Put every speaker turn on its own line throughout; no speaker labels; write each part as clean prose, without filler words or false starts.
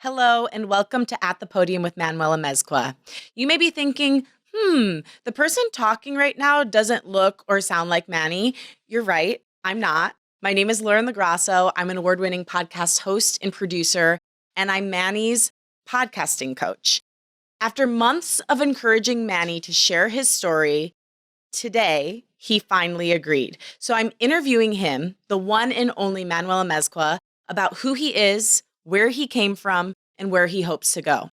Hello, and welcome to At The Podium with Manuel Amezcua. You may be thinking, the person talking right now doesn't look or sound like Manny. You're right, I'm not. My name is LoGrasso. I'm an award-winning podcast host and producer, and I'm Manny's podcasting coach. After months of encouraging Manny to share his story, today he finally agreed. So I'm interviewing him, the one and only Manuel Amezcua, about who he is, where he came from, and where he hopes to go.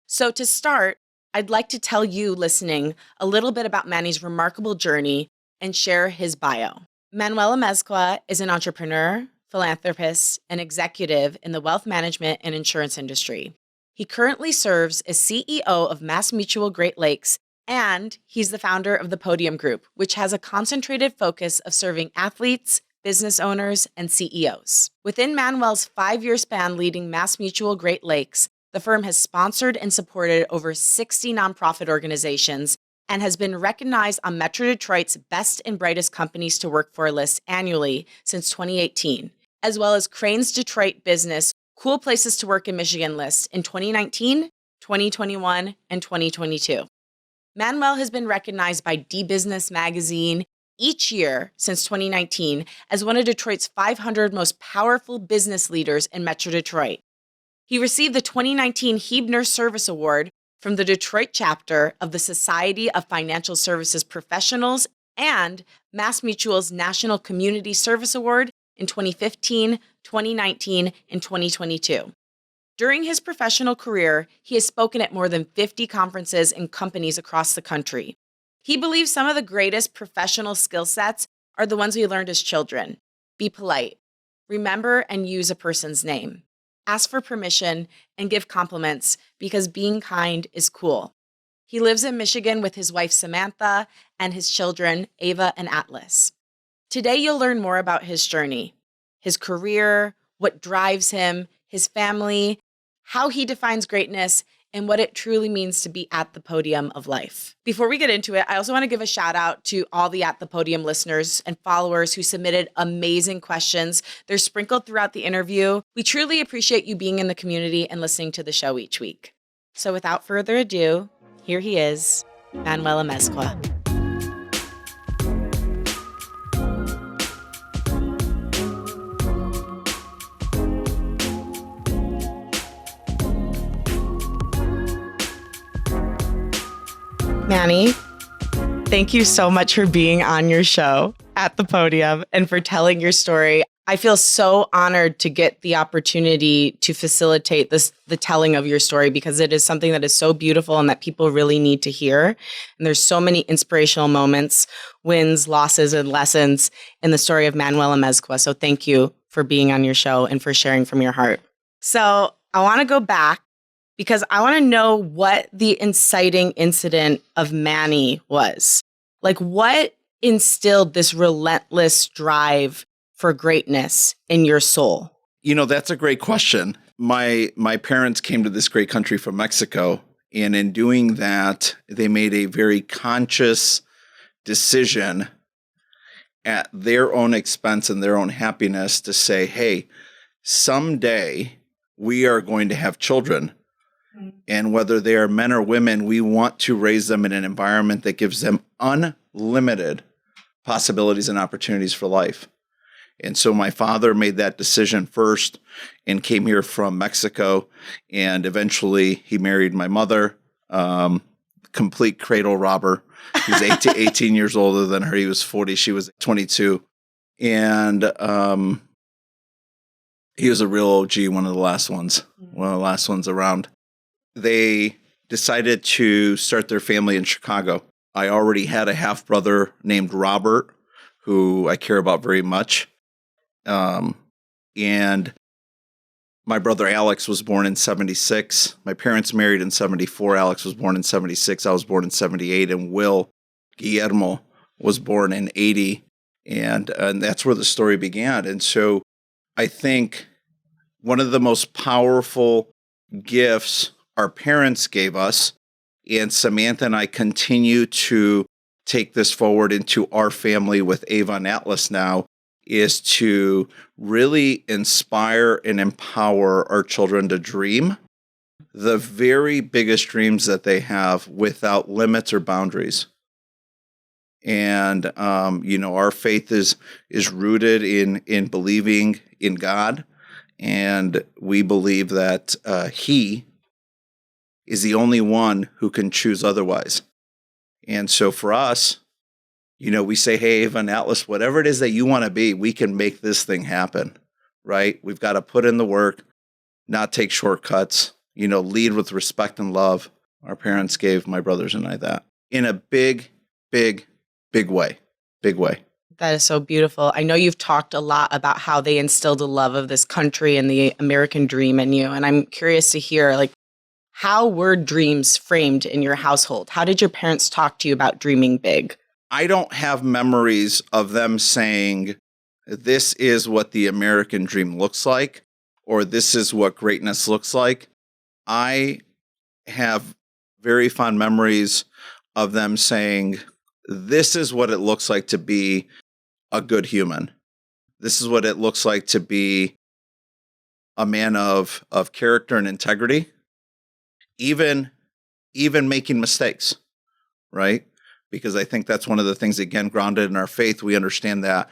So to start, I'd like to tell you listening a little bit about Manny's remarkable journey and share his bio. Manuel Amezcua is an entrepreneur, philanthropist, and executive in the wealth management and insurance industry. He currently serves as CEO of MassMutual Great Lakes, and he's the founder of the Podium Group, which has a concentrated focus of serving athletes, business owners, and CEOs. Within Manuel's 5-year span leading MassMutual Great Lakes, the firm has sponsored and supported over 60 nonprofit organizations and has been recognized on Metro Detroit's Best and Brightest Companies to Work For list annually since 2018, as well as Crain's Detroit Business Cool Places to Work in Michigan list in 2019, 2021, and 2022. Manuel has been recognized by D-Business magazine each year since 2019 as one of Detroit's 500 most powerful business leaders in Metro Detroit. He received the 2019 Huebner Service Award from the Detroit chapter of the Society of Financial Services Professionals and MassMutual's National Community Service Award in 2015, 2019, and 2022. During his professional career, he has spoken at more than 50 conferences and companies across the country. He believes some of the greatest professional skill sets are the ones we learned as children. Be polite, remember and use a person's name, ask for permission, and give compliments because being kind is cool. He lives in Michigan with his wife Samantha and his children Ava and Atlas. Today you'll learn more about his journey, his career, what drives him, his family, how he defines greatness, and what it truly means to be at the podium of life. Before we get into it, I also want to give a shout out to all the At the Podium listeners and followers who submitted amazing questions. They're sprinkled throughout the interview. We truly appreciate you being in the community and listening to the show each week. So without further ado, here he is, Manuel Amezcua. Manny, thank you so much for being on your show At the Podium and for telling your story. I feel so honored to get the opportunity to facilitate the telling of your story because it is something that is so beautiful and that people really need to hear. And there's so many inspirational moments, wins, losses, and lessons in the story of Manuel Amezcua. So thank you for being on your show and for sharing from your heart. So I want to go back because I want to know what the inciting incident of Manny was. Like, what instilled this relentless drive for greatness in your soul?
You know, that's a great question. My parents came to this great country from Mexico, and in doing that, they made a very conscious decision at their own expense and their own happiness to say, hey, someday we are going to have children. And whether they are men or women, we want to raise them in an environment that gives them unlimited possibilities and opportunities for life. And so my father made that decision first and came here from Mexico. And eventually he married my mother, complete cradle robber. He's 18 years older than her. He was 40. She was 22. And he was a real OG, one of the last ones around. They decided to start their family in Chicago. I already had a half-brother named Robert, who I care about very much. And my brother Alex was born in 76. My parents married in 74. Alex was born in 76. I was born in 78. And Will Guillermo was born in 80. And that's where the story began. And so I think one of the most powerful gifts our parents gave us, and Samantha and I continue to take this forward into our family with Ava and Atlas now, is to really inspire and empower our children to dream the very biggest dreams that they have without limits or boundaries. And our faith is rooted in believing in God, and we believe that He is the only one who can choose otherwise. And so for us, we say, hey, Ava and Atlas, whatever it is that you want to be, we can make this thing happen, right? We've got to put in the work, not take shortcuts, lead with respect and love. Our parents gave my brothers and I that in a big, big, big way. Big way.
That is so beautiful. I know you've talked a lot about how they instilled a love of this country and the American dream in you. And I'm curious to hear, how were dreams framed in your household? How did your parents talk to you about dreaming big?
I don't have memories of them saying, this is what the American dream looks like, or this is what greatness looks like. I have very fond memories of them saying, this is what it looks like to be a good human. This is what it looks like to be a man of character and integrity, even making mistakes, right? Because I think that's one of the things, again, grounded in our faith. We understand that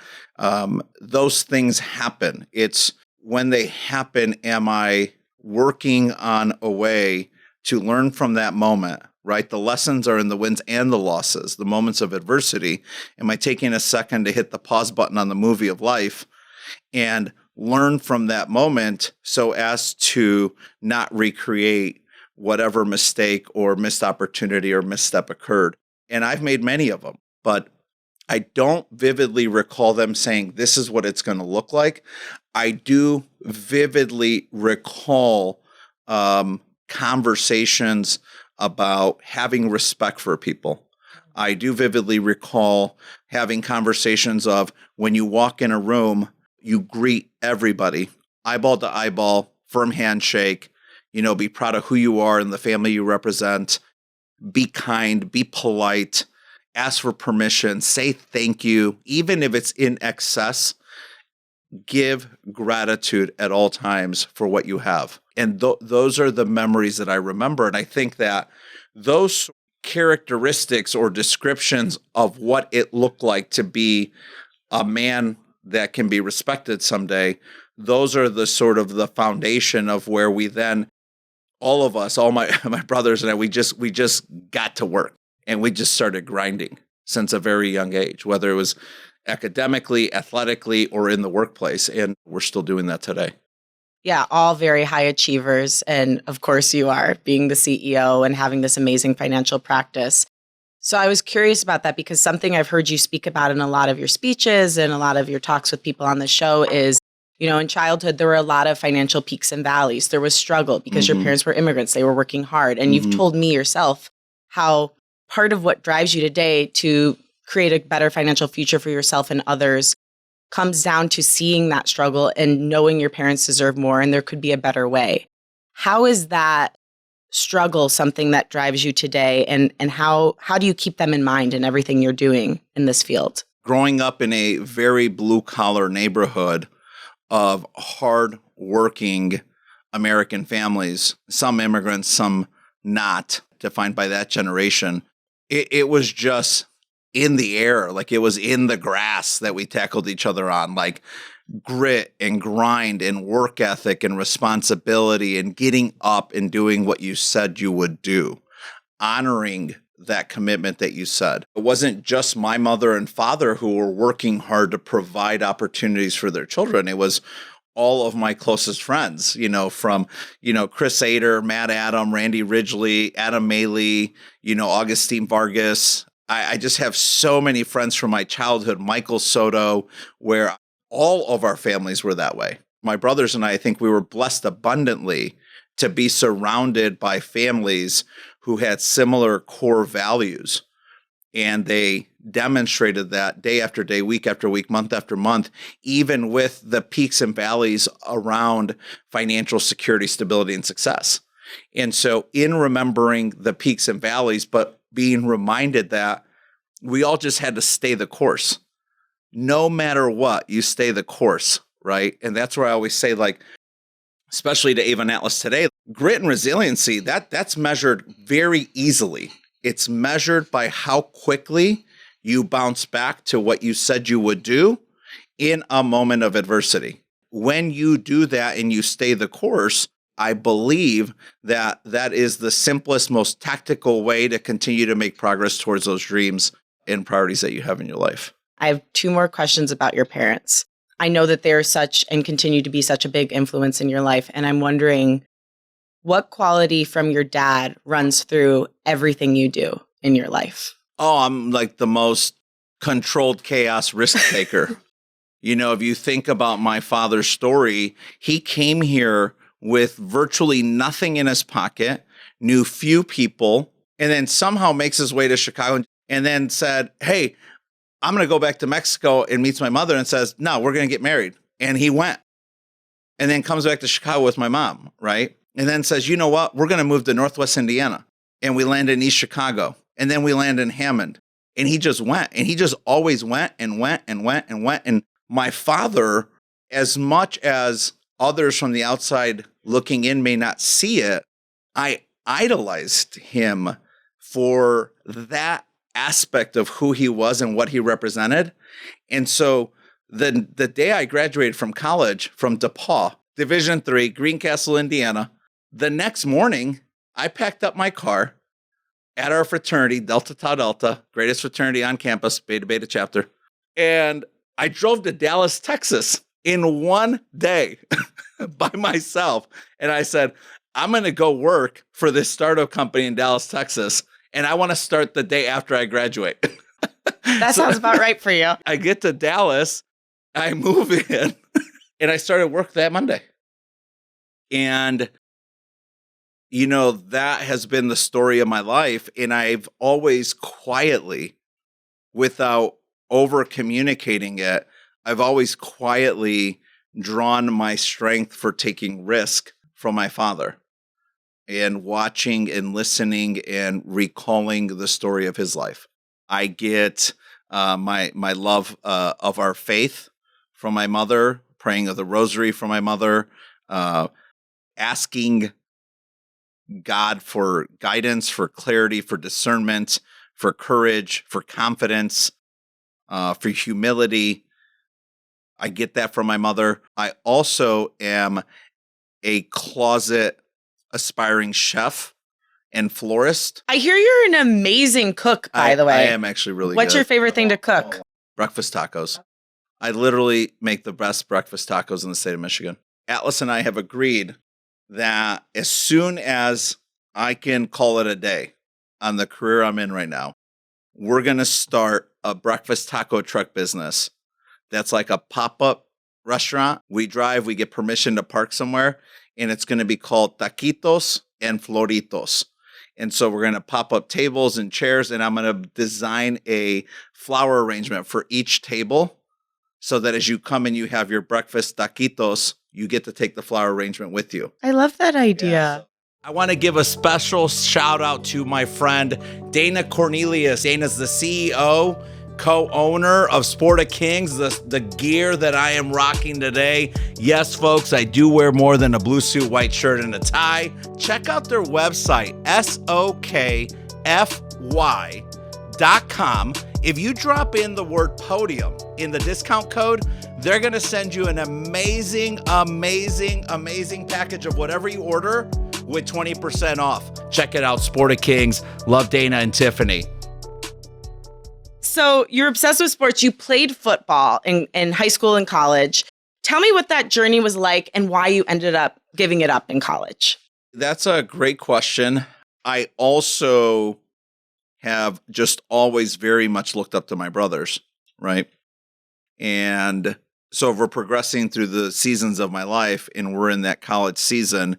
those things happen. It's when they happen, am I working on a way to learn from that moment, right? The lessons are in the wins and the losses, the moments of adversity. Am I taking a second to hit the pause button on the movie of life and learn from that moment so as to not recreate whatever mistake or missed opportunity or misstep occurred? And I've made many of them, but I don't vividly recall them saying, this is what it's going to look like. I do vividly recall conversations about having respect for people. I do vividly recall having conversations of when you walk in a room, you greet everybody, eyeball to eyeball, firm handshake, be proud of who you are and the family you represent, be kind, be polite, ask for permission, say thank you, even if it's in excess. Give gratitude at all times for what you have. And those are the memories that I remember. And I think that those characteristics or descriptions of what it looked like to be a man that can be respected someday, those are the sort of the foundation of where we then, all of us, all my brothers and I, we just got to work and we just started grinding since a very young age, whether it was academically, athletically, or in the workplace. And we're still doing that today.
Yeah, all very high achievers. And of course you are, being the CEO and having this amazing financial practice. So I was curious about that because something I've heard you speak about in a lot of your speeches and a lot of your talks with people on the show is, in childhood, there were a lot of financial peaks and valleys. There was struggle because your parents were immigrants. They were working hard. And you've told me yourself how part of what drives you today to create a better financial future for yourself and others comes down to seeing that struggle and knowing your parents deserve more and there could be a better way. How is that struggle something that drives you today? And how do you keep them in mind in everything you're doing in this field?
Growing up in a very blue-collar neighborhood of hard-working American families, some immigrants, some not, defined by that generation, it was just in the air, like it was in the grass that we tackled each other on, like grit and grind and work ethic and responsibility and getting up and doing what you said you would do, honoring that commitment that you said. It wasn't just my mother and father who were working hard to provide opportunities for their children. It was all of my closest friends, from, Chris Ader, Matt Adam, Randy Ridgely, Adam Maley, Augustine Vargas. I just have so many friends from my childhood, Michael Soto, where all of our families were that way. My brothers and I think we were blessed abundantly to be surrounded by families who had similar core values. And they demonstrated that day after day, week after week, month after month, even with the peaks and valleys around financial security, stability, and success. And so in remembering the peaks and valleys, but being reminded that we all just had to stay the course. No matter what, you stay the course, right? And that's where I always say, especially to Avon Atlas today, grit and resiliency, that's measured very easily. It's measured by how quickly you bounce back to what you said you would do in a moment of adversity. When you do that and you stay the course, I believe that that is the simplest, most tactical way to continue to make progress towards those dreams and priorities that you have in your life.
I have two more questions about your parents. I know that they're such and continue to be such a big influence in your life. And I'm wondering what quality from your dad runs through everything you do in your life?
Oh, I'm like the most controlled chaos risk taker. If you think about my father's story, he came here with virtually nothing in his pocket, knew few people, and then somehow makes his way to Chicago and then said, hey, I'm going to go back to Mexico, and meets my mother and says, no, we're going to get married. And he went and then comes back to Chicago with my mom, right? And then says, you know what? We're going to move to Northwest Indiana. And we land in East Chicago. And then we land in Hammond. And he just went. And he just always went and went and went and went. And my father, as much as others from the outside looking in may not see it, I idolized him for that aspect of who he was and what he represented. And so the day I graduated from college from DePaul, Division III, Greencastle, Indiana, the next morning, I packed up my car at our fraternity, Delta Tau Delta, greatest fraternity on campus, Beta Beta chapter. And I drove to Dallas, Texas in one day by myself. And I said, I'm going to go work for this startup company in Dallas, Texas. And I want to start the day after I graduate.
That sounds about right for you.
I get to Dallas, I move in, and I started work that Monday. And, that has been the story of my life. And I've always quietly, without over communicating it, I've always quietly drawn my strength for taking risk from my father and watching and listening and recalling the story of his life. I get my love of our faith from my mother, praying of the rosary from my mother, asking God for guidance, for clarity, for discernment, for courage, for confidence, for humility. I get that from my mother. I also am a closet aspiring chef and florist.
I hear you're an amazing cook, by the way.
I am actually really
What's
good.
your favorite thing to cook?
Breakfast tacos. I literally make the best breakfast tacos in the state of Michigan. Atlas and I have agreed that as soon as I can call it a day on the career I'm in right now, we're going to start a breakfast taco truck business that's like a pop-up restaurant. We drive, we get permission to park somewhere, and it's going to be called Taquitos and Floritos. And so we're going to pop up tables and chairs, and I'm going to design a flower arrangement for each table so that as you come and you have your breakfast taquitos, you get to take the flower arrangement with you.
I love that idea.
Yeah. I want to give a special shout out to my friend Dana Cornelius. Dana's the CEO, co-owner of Sport of Kings, the gear that I am rocking today. Yes, folks, I do wear more than a blue suit, white shirt, and a tie. Check out their website, sokfy.com. If you drop in the word podium in the discount code, they're going to send you an amazing, amazing, amazing package of whatever you order with 20% off. Check it out, Sport of Kings. Love Dana and Tiffany.
So you're obsessed with sports. You played football in high school and college. Tell me what that journey was like and why you ended up giving it up in college.
That's a great question. I also have just always very much looked up to my brothers, right? And so if we're progressing through the seasons of my life and we're in that college season,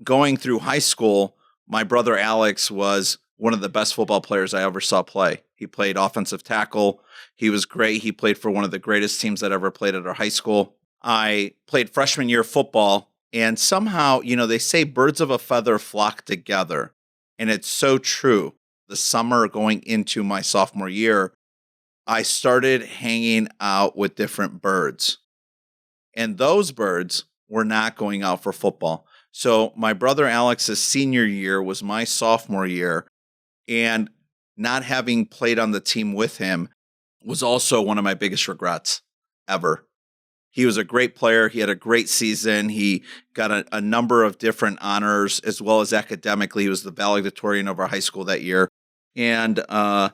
going through high school, my brother Alex was one of the best football players I ever saw play. He played offensive tackle. He was great. He played for one of the greatest teams that ever played at our high school. I played freshman year football, and somehow, they say birds of a feather flock together. And it's so true. The summer going into my sophomore year, I started hanging out with different birds. And those birds were not going out for football. So my brother Alex's senior year was my sophomore year, and not having played on the team with him was also one of my biggest regrets ever. He was a great player. He had a great season. He got a number of different honors, as well as academically. He was the valedictorian of our high school that year. And I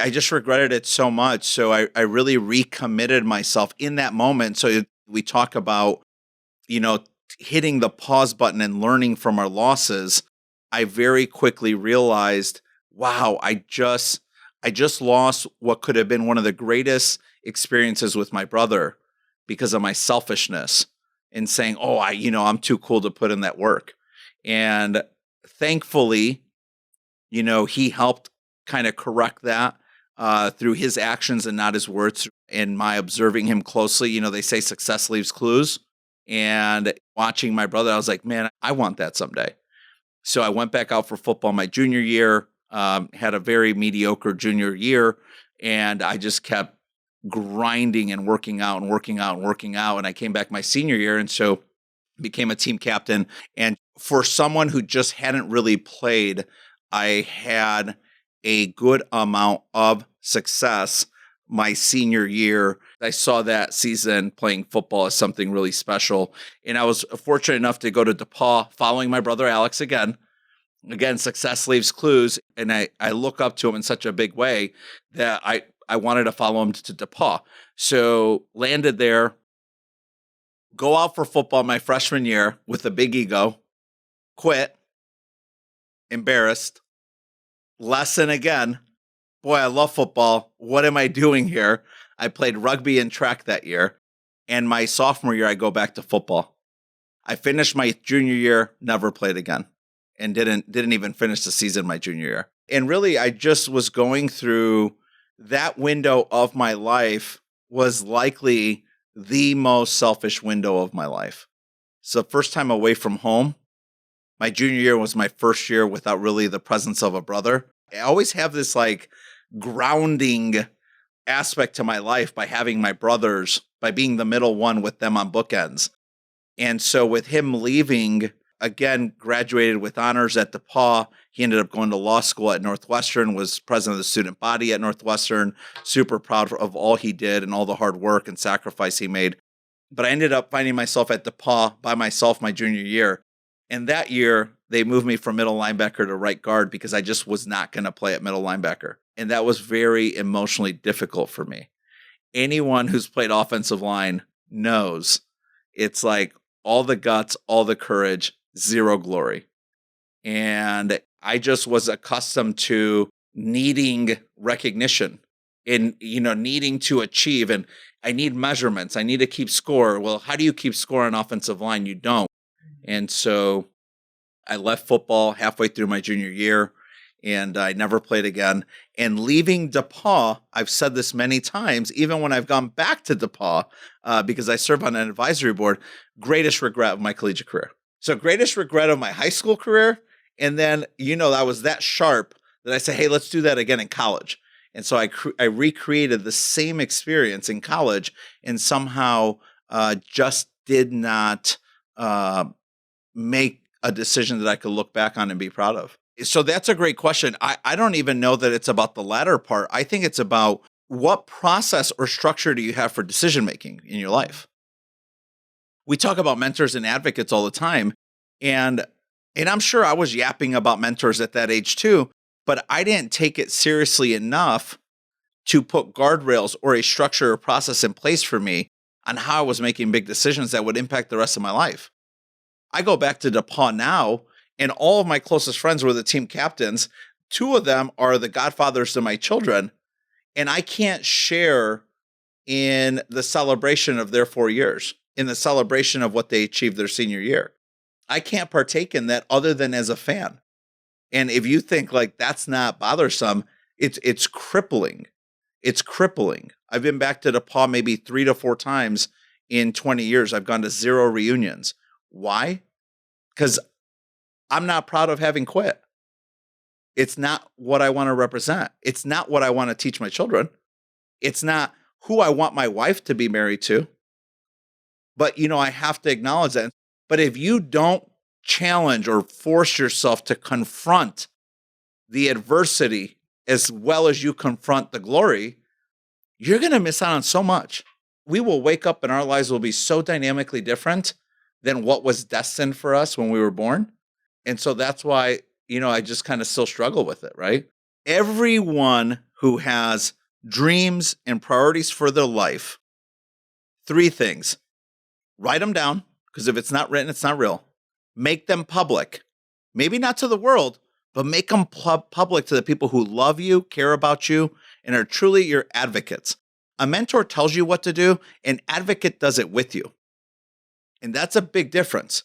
just regretted it so much. So I really recommitted myself in that moment. So we talk about, hitting the pause button and learning from our losses. I very quickly realized, wow, I just lost what could have been one of the greatest experiences with my brother because of my selfishness and saying, I'm too cool to put in that work. And thankfully, he helped kind of correct that through his actions and not his words, and my observing him closely. They say success leaves clues. And watching my brother, I was like, man, I want that someday. So I went back out for football my junior year, had a very mediocre junior year, and I just kept grinding and working out. And I came back my senior year, and so became a team captain. And for someone who just hadn't really played, I had a good amount of success my senior year. I saw that season playing football as something really special. And I was fortunate enough to go to DePaul following my brother Alex again. Again, success leaves clues. And I look up to him in such a big way that I wanted to follow him to DePaul. So landed there, go out for football my freshman year with a big ego, quit, embarrassed, lesson again. Boy, I love football. What am I doing here? I played rugby and track that year. And my sophomore year, I go back to football. I finished my junior year, never played again, and didn't even finish the season my junior year. And really, I just was going through that window of my life was likely the most selfish window of my life. So first time away from home. My junior year was my first year without really the presence of a brother. I always have this grounding aspect to my life by having my brothers, by being the middle one with them on bookends. And so with him leaving, again, graduated with honors at DePaul. He ended up going to law school at Northwestern, was president of the student body at Northwestern, super proud of all he did and all the hard work and sacrifice he made. But I ended up finding myself at DePaul by myself my junior year. And that year, they moved me from middle linebacker to right guard because I just was not going to play at middle linebacker. And that was very emotionally difficult for me. Anyone who's played offensive line knows it's like all the guts, all the courage, zero glory. And I just was accustomed to needing recognition and, needing to achieve. And I need measurements. I need to keep score. Well, how do you keep score on offensive line? You don't. And so I left football halfway through my junior year, and I never played again. And leaving DePaul, I've said this many times, even when I've gone back to DePaul, because I serve on an advisory board, greatest regret of my collegiate career. So greatest regret of my high school career. And then, I was that sharp that I said, hey, let's do that again in college. And so I recreated the same experience in college and somehow just did not make a decision that I could look back on and be proud of. So that's a great question. I don't even know that it's about the latter part. I think it's about what process or structure do you have for decision making in your life? We talk about mentors and advocates all the time. And I'm sure I was yapping about mentors at that age too, but I didn't take it seriously enough to put guardrails or a structure or process in place for me on how I was making big decisions that would impact the rest of my life. I go back to DePaul now, and all of my closest friends were the team captains. Two of them are the godfathers to my children, and I can't share in the celebration of their 4 years, in the celebration of what they achieved their senior year. I can't partake in that other than as a fan. And if you think that's not bothersome, it's crippling. It's crippling. I've been back to DePaul maybe 3 to 4 times in 20 years. I've gone to 0 reunions. Why? Because I'm not proud of having quit. It's not what I want to represent. It's not what I want to teach my children. It's not who I want my wife to be married to. But, I have to acknowledge that. But if you don't challenge or force yourself to confront the adversity as well as you confront the glory, you're going to miss out on so much. We will wake up and our lives will be so dynamically different than what was destined for us when we were born. And so that's why, I just kind of still struggle with it, right? Everyone who has dreams and priorities for their life, 3 things: write them down, because if it's not written, it's not real. Make them public. Maybe not to the world, but make them public to the people who love you, care about you, and are truly your advocates. A mentor tells you what to do, an advocate does it with you. And that's a big difference.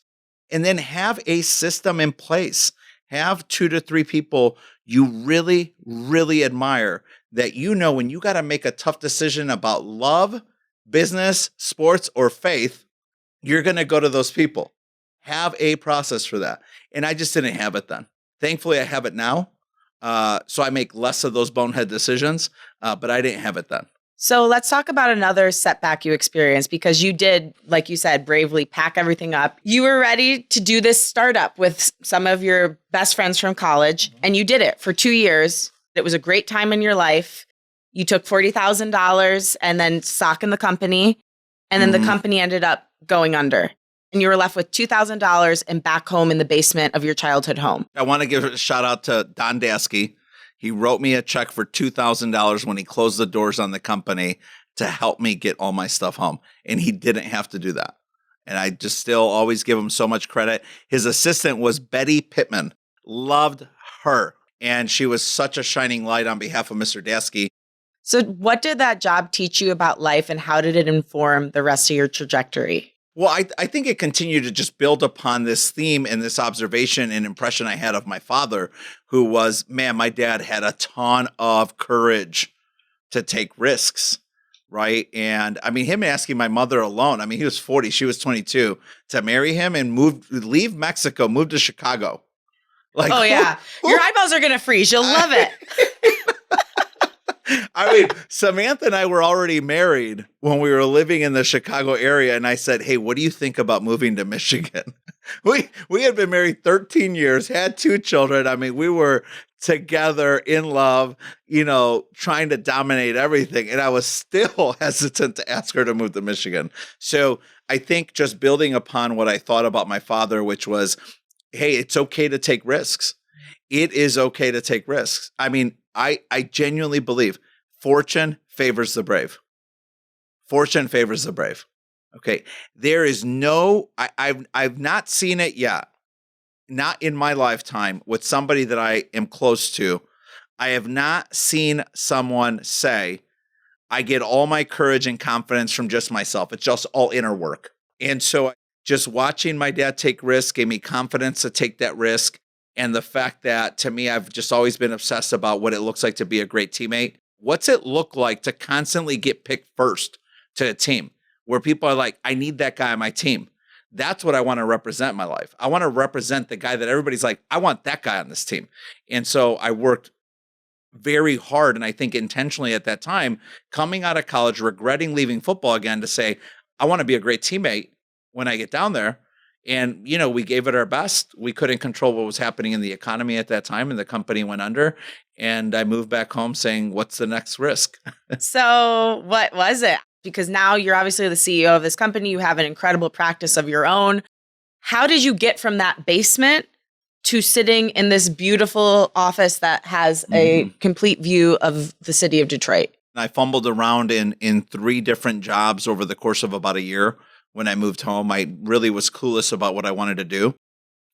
And then have a system in place. Have 2 to 3 people you really, really admire that when you got to make a tough decision about love, business, sports, or faith, you're going to go to those people. Have a process for that. And I just didn't have it then. Thankfully, I have it now. So I make less of those bonehead decisions, but I didn't have it then.
So let's talk about another setback you experienced, because you did, like you said, bravely pack everything up. You were ready to do this startup with some of your best friends from college, and you did it for 2 years. It was a great time in your life. You took $40,000 and then stock in the company, and then the company ended up going under. And you were left with $2,000 and back home in the basement of your childhood home.
I want to give a shout out to Don Dasky. He wrote me a check for $2,000 when he closed the doors on the company to help me get all my stuff home. And he didn't have to do that. And I just still always give him so much credit. His assistant was Betty Pittman. Loved her. And she was such a shining light on behalf of Mr. Dasky.
So what did that job teach you about life, and how did it inform the rest of your trajectory?
Well, I think it continued to just build upon this theme and this observation and impression I had of my father, who was, my dad had a ton of courage to take risks, right? And him asking my mother alone, he was 40, she was 22, to marry him and leave Mexico, move to Chicago.
Oh, yeah. Your eyeballs are going to freeze. You'll love it.
Samantha and I were already married when we were living in the Chicago area. And I said, hey, what do you think about moving to Michigan? We had been married 13 years, had 2 children. We were together in love, trying to dominate everything. And I was still hesitant to ask her to move to Michigan. So I think just building upon what I thought about my father, which was, hey, it's okay to take risks. It is okay to take risks. I genuinely believe fortune favors the brave. Fortune favors the brave. Okay. There is I've not seen it yet. Not in my lifetime with somebody that I am close to. I have not seen someone say, I get all my courage and confidence from just myself. It's just all inner work. And so just watching my dad take risks gave me confidence to take that risk. And the fact that, to me, I've just always been obsessed about what it looks like to be a great teammate. What's it look like to constantly get picked first to a team where people are like, I need that guy on my team. That's what I want to represent in my life. I want to represent the guy that everybody's like, I want that guy on this team. And so I worked very hard, and I think intentionally at that time, coming out of college, regretting leaving football again, to say, I want to be a great teammate when I get down there. And, we gave it our best. We couldn't control what was happening in the economy at that time, and the company went under. And I moved back home saying, what's the next risk?
So what was it? Because now you're obviously the CEO of this company. You have an incredible practice of your own. How did you get from that basement to sitting in this beautiful office that has a complete view of the city of Detroit?
I fumbled around in 3 different jobs over the course of about a year. When I moved home, I really was clueless about what I wanted to do.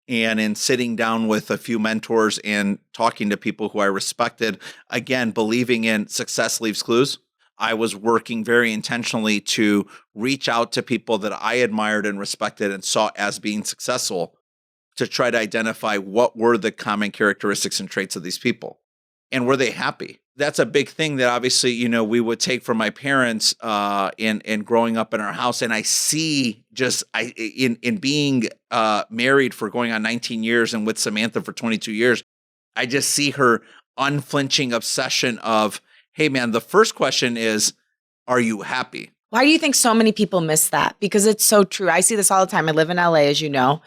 And in sitting down with a few mentors and talking to people who I respected, again, believing in success leaves clues, I was working very intentionally to reach out to people that I admired and respected and saw as being successful, to try to identify what were the common characteristics and traits of these people. And were they happy? That's a big thing that obviously, we would take from my parents in growing up in our house. And I see just in being married for going on 19 years and with Samantha for 22 years, I just see her unflinching obsession of, hey man, the first question is, are you happy?
Why do you think so many people miss that? Because it's so true. I see this all the time. I live in LA, as you know.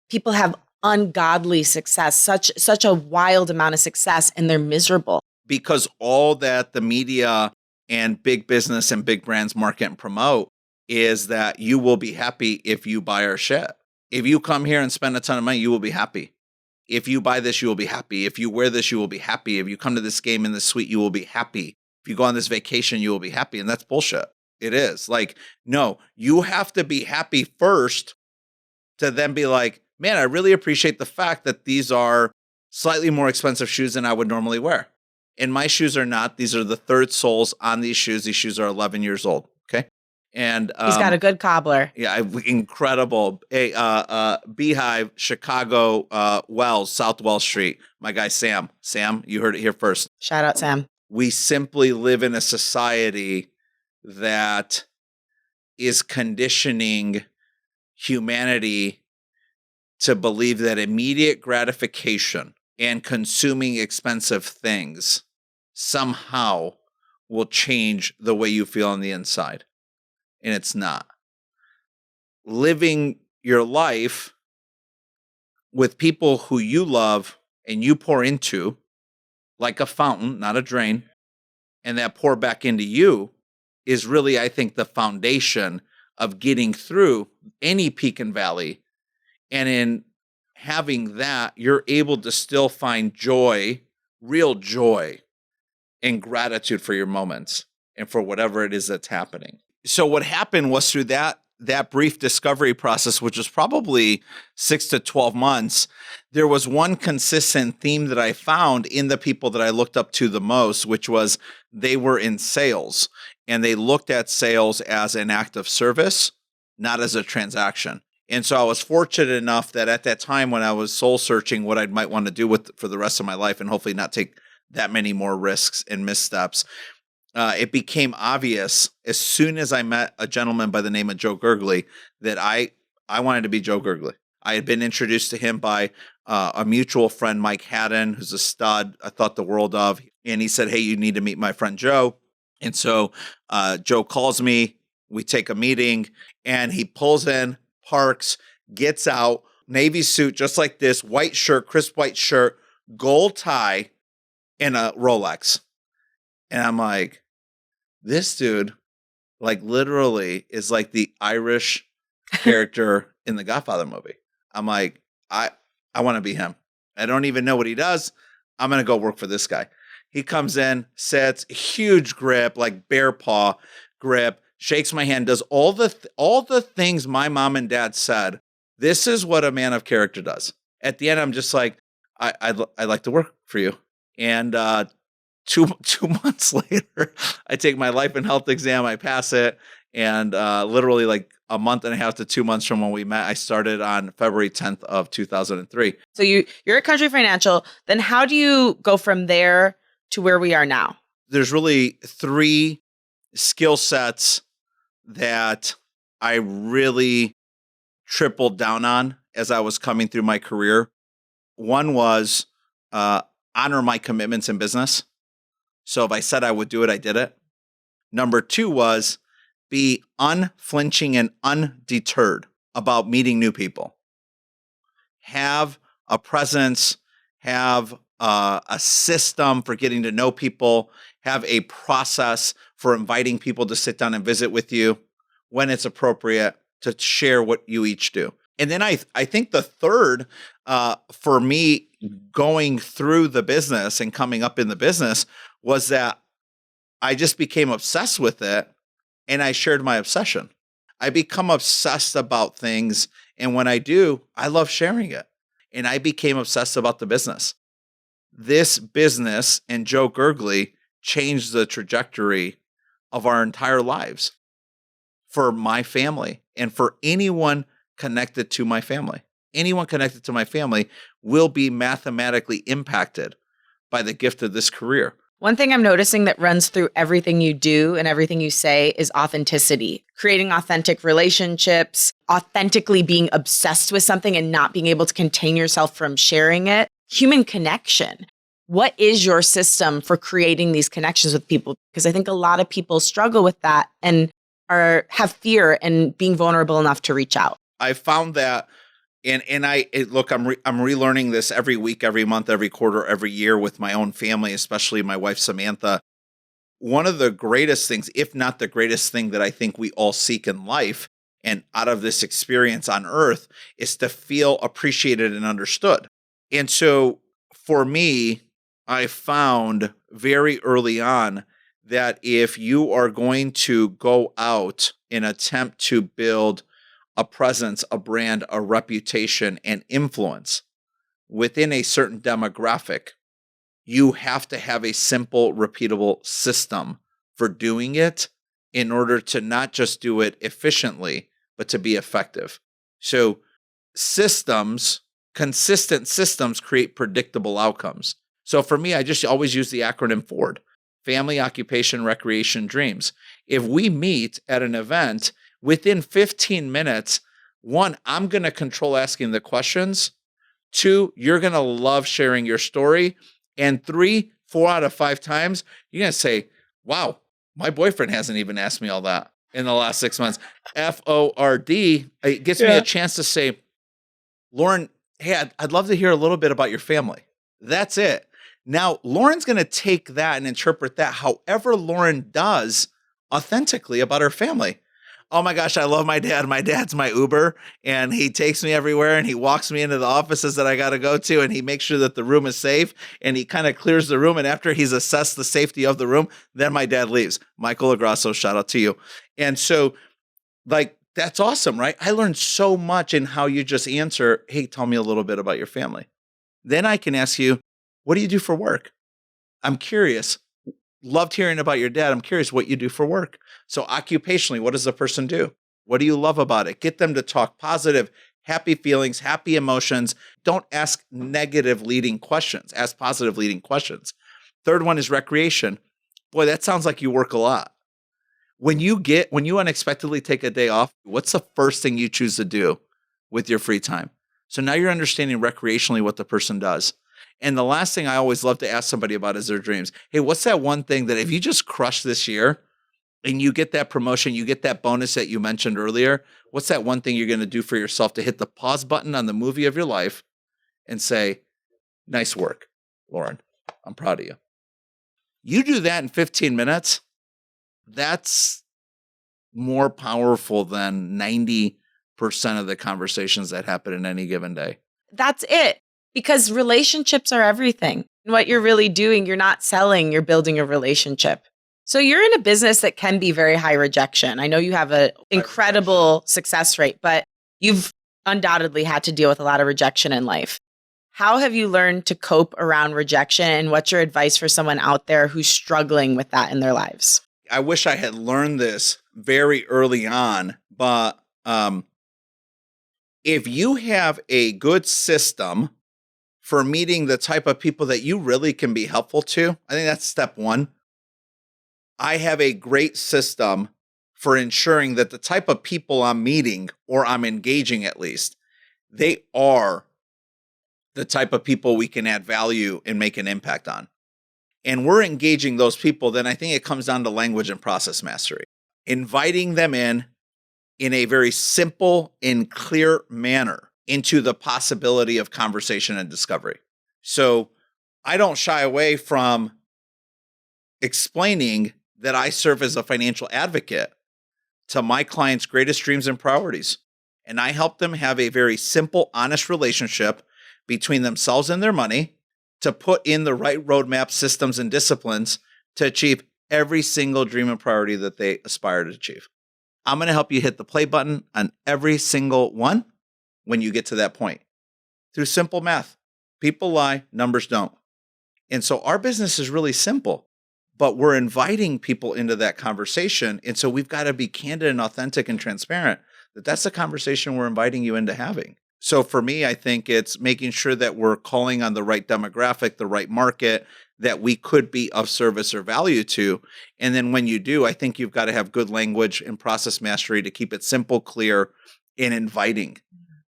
People have ungodly success, such a wild amount of success, and they're miserable.
Because all that the media and big business and big brands market and promote is that you will be happy if you buy our shit. If you come here and spend a ton of money, you will be happy. If you buy this, you will be happy. If you wear this, you will be happy. If you come to this game in this suite, you will be happy. If you go on this vacation, you will be happy. And that's bullshit. It is. Like, no, you have to be happy first to then be like, man, I really appreciate the fact that these are slightly more expensive shoes than I would normally wear. And my shoes are not. These are the third soles on these shoes. These shoes are 11 years old. Okay. And
he's got a good cobbler.
Yeah, incredible. Hey, Beehive, Chicago, Wells, South Wells Street. My guy, Sam. Sam, you heard it here first.
Shout out, Sam.
We simply live in a society that is conditioning humanity to believe that immediate gratification and consuming expensive things somehow will change the way you feel on the inside. And it's not. Living your life with people who you love and you pour into, like a fountain, not a drain, and that pour back into you is really, I think, the foundation of getting through any peak and valley. And in having that, you're able to still find joy, real joy, and gratitude for your moments and for whatever it is that's happening. So what happened was through that brief discovery process, which was probably 6 to 12 months, there was one consistent theme that I found in the people that I looked up to the most, which was they were in sales and they looked at sales as an act of service, not as a transaction. And so I was fortunate enough that at that time when I was soul searching what I might want to do for the rest of my life and hopefully not take that many more risks and missteps, it became obvious as soon as I met a gentleman by the name of Joe Gurgley that I wanted to be Joe Gurgley. I had been introduced to him by a mutual friend, Mike Haddon, who's a stud I thought the world of. And he said, hey, you need to meet my friend Joe. And so Joe calls me, we take a meeting, and he pulls in, parks, gets out, Navy suit, just like this, white shirt, crisp white shirt, gold tie, and a Rolex. And I'm like, this dude, like literally is like the Irish character in the Godfather movie. I'm like, I want to be him. I don't even know what he does. I'm going to go work for this guy. He comes in, sits, huge grip, like bear paw grip, shakes my hand, does all the things my mom and dad said. This is what a man of character does. At the end, I'm just like, I'd like to work for you. And two months later, I take my life and health exam. I pass it. And literally like a month and a half to 2 months from when we met, I started on February 10th of 2003.
So you're at Country Financial. Then how do you go from there to where we are now?
There's really 3 skill sets that I really tripled down on as I was coming through my career. One was honor my commitments in business. So if I said I would do it, I did it. Number 2 was be unflinching and undeterred about meeting new people. Have a presence, have a system for getting to know people, have a process for inviting people to sit down and visit with you when it's appropriate to share what you each do. And then I think the third for me going through the business and coming up in the business was that I just became obsessed with it and I shared my obsession. I become obsessed about things. And when I do, I love sharing it. And I became obsessed about the business. This business and Joe Gurgley changed the trajectory of our entire lives for my family and for anyone connected to my family. Anyone connected to my family will be mathematically impacted by the gift of this career.
One thing I'm noticing that runs through everything you do and everything you say is authenticity, creating authentic relationships, authentically being obsessed with something and not being able to contain yourself from sharing it. Human connection. What is your system for creating these connections with people? Because I think a lot of people struggle with that. And have fear in being vulnerable enough to reach out?
I found that, look, I'm relearning this every week, every month, every quarter, every year with my own family, especially my wife Samantha. One of the greatest things, if not the greatest thing that I think we all seek in life and out of this experience on earth, is to feel appreciated and understood. And so for me, I found very early on that if you are going to go out and attempt to build a presence, a brand, a reputation, and influence within a certain demographic, you have to have a simple, repeatable system for doing it in order to not just do it efficiently, but to be effective. So systems, consistent systems create predictable outcomes. So for me, I just always use the acronym F.O.R.D, family, occupation, recreation, dreams. If we meet at an event, within 15 minutes, one, I'm going to control asking the questions. Two, you're going to love sharing your story. And three, 4 out of 5 times, you're going to say, wow, my boyfriend hasn't even asked me all that in the last 6 months. F.O.R.D, it gives me a chance to say, Lauren, hey, I'd love to hear a little bit about your family. That's it. Now, Lauren's going to take that and interpret that however Lauren does authentically about her family. Oh my gosh, I love my dad. My dad's my Uber, and he takes me everywhere, and he walks me into the offices that I got to go to, and he makes sure that the room is safe, and he kind of clears the room. And after he's assessed the safety of the room, then my dad leaves. Michael LoGrasso, shout out to you. And so, that's awesome, right? I learned so much in how you just answer, hey, tell me a little bit about your family. Then I can ask you, what do you do for work? I'm curious. Loved hearing about your dad. I'm curious what you do for work. So occupationally, what does the person do? What do you love about it? Get them to talk positive, happy feelings, happy emotions. Don't ask negative leading questions. Ask positive leading questions. Third one is recreation. Boy, that sounds like you work a lot. When you unexpectedly take a day off, what's the first thing you choose to do with your free time? So now you're understanding recreationally what the person does. And the last thing I always love to ask somebody about is their dreams. Hey, what's that one thing that if you just crush this year and you get that promotion, you get that bonus that you mentioned earlier, what's that one thing you're going to do for yourself to hit the pause button on the movie of your life and say, nice work, Lauren. I'm proud of you. You do that in 15 minutes, that's more powerful than 90% of the conversations that happen in any given day.
That's it. Because relationships are everything. And what you're really doing, you're not selling, you're building a relationship. So you're in a business that can be very high rejection. I know you have an incredible success rate, but you've undoubtedly had to deal with a lot of rejection in life. How have you learned to cope around rejection? And what's your advice for someone out there who's struggling with that in their lives?
I wish I had learned this very early on, but if you have a good system for meeting the type of people that you really can be helpful to, I think that's step one. I have a great system for ensuring that the type of people I'm meeting, or I'm engaging at least, they are the type of people we can add value and make an impact on. And we're engaging those people, then I think it comes down to language and process mastery. Inviting them in a very simple and clear manner into the possibility of conversation and discovery. So I don't shy away from explaining that I serve as a financial advocate to my clients' greatest dreams and priorities. And I help them have a very simple, honest relationship between themselves and their money to put in the right roadmap, systems, and disciplines to achieve every single dream and priority that they aspire to achieve. I'm going to help you hit the play button on every single one when you get to that point. Through simple math. People lie, numbers don't. And so our business is really simple, but we're inviting people into that conversation. And so we've got to be candid and authentic and transparent that that's the conversation we're inviting you into having. So for me, I think it's making sure that we're calling on the right demographic, the right market that we could be of service or value to. And then when you do, I think you've got to have good language and process mastery to keep it simple, clear, and inviting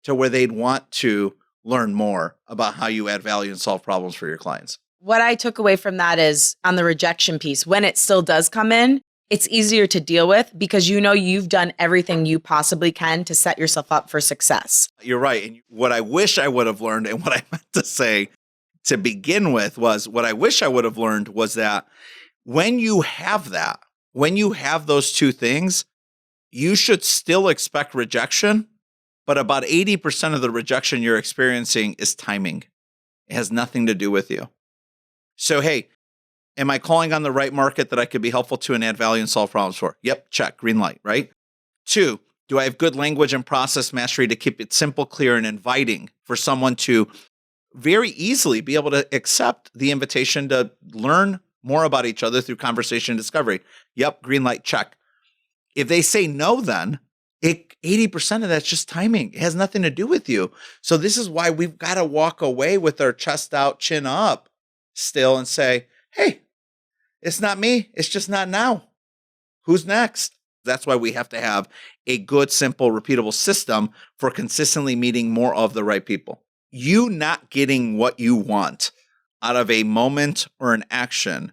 to where they'd want to learn more about how you add value and solve problems for your clients.
What I took away from that is on the rejection piece, when it still does come in, it's easier to deal with because you know you've done everything you possibly can to set yourself up for success.
You're right. And what I wish I would have learned, and what I meant to say to begin with was, what I wish I would have learned was that when you have that, when you have those two things, you should still expect rejection, but about 80% of the rejection you're experiencing is timing. It has nothing to do with you. So, hey, am I calling on the right market that I could be helpful to and add value and solve problems for? Yep, check, green light, right? 2, do I have good language and process mastery to keep it simple, clear, and inviting for someone to very easily be able to accept the invitation to learn more about each other through conversation and discovery? Yep, green light, check. If they say no, then 80% of that's just timing. It has nothing to do with you. So this is why we've got to walk away with our chest out, chin up still and say, hey, it's not me. It's just not now. Who's next? That's why we have to have a good, simple, repeatable system for consistently meeting more of the right people. You not getting what you want out of a moment or an action